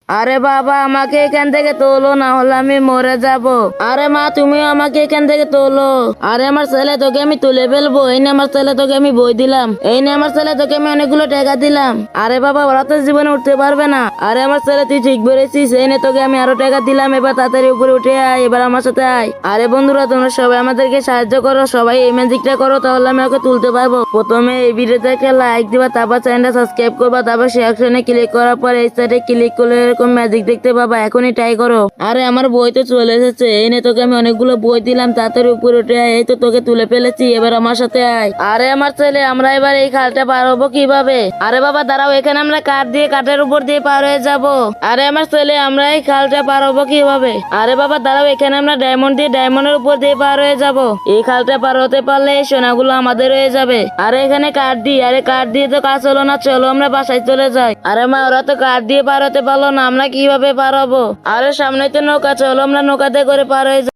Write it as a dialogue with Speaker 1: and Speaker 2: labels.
Speaker 1: আরে বাবা, আমাকে এখান থেকে তোলো, না হলে আমি মরে যাব। আরে মা, তুমিও আমাকে এখান থেকে তোলো। আরে আমার ছেলে, তোকে আমি তুলে ফেলবো। এই নে আমার ছেলে, তোকে আমি বই দিলাম। এই নে আমার ছেলে, তোকে আমি অনেকগুলো টাকা দিলাম। আরে বাবা, ওরা তো জীবনে উঠতে পারবে না। আরে আমার ছেলে, তুই ঠিক বলেছিস। এই নে, তোকে আমি আরো টাকা দিলাম। এবার তাড়াতাড়ি উপরে উঠে আয়, এবার আমার সাথে আয়। আরে বন্ধুরা, তোমরা সবাই আমাদেরকে সাহায্য করো, সবাই এই ম্যাজিকটা করো, তাহলে আমি ওকে তুলতে পারবো। প্রথমে এই ভিডিওতে একটা লাইক দিবা, তারপর চ্যানেলটা সাবস্ক্রাইব করবা, তারপর সেই অপশনে ক্লিক করার পর এই সাইডে ক্লিক করলে এরকম ম্যাজিক দেখতে পাবা। এখনই ট্রাই করো। আরে আমার বই তো চলে এসেছে। এই নে, তোকে আমি অনেকগুলো বই দিলাম, তাড়াতাড়ি উপরে উঠে আয়। এই তো তোকে তুলে ফেলেছি, এবার আমার সাথে আয়। আরে আমার ছেলে, আমরা এবার এই খালটা পার হবো কিভাবে? আরে বাবা দাঁড়াও, এখানে আমরা কাঠের উপর দিয়ে পার হয়ে যাব। আরে আমার ছেলে, আমরা এই খালটা পার হবো কিভাবে? আরে বাবা দাঁড়াও, এখানে আমরা ডায়মন্ডের উপর দিয়ে পার হয়ে যাব। এই খালটা পার হতে পারলে এই সোনাগুলো আমাদের হয়ে যাবে। আরে এখানে কাঠ দিই। আরে কাঠ দিয়ে তো কাজ হলো না, চলো আমরা বাসায় চলে যাই। আরে মা, ওরা তো কাঠ দিয়ে পার হতে পারলো না, আমরা কিভাবে পার হবো? আরে সামনে তো নৌকা, চলো আমরা নৌকাতে করে পার হয়ে যাই।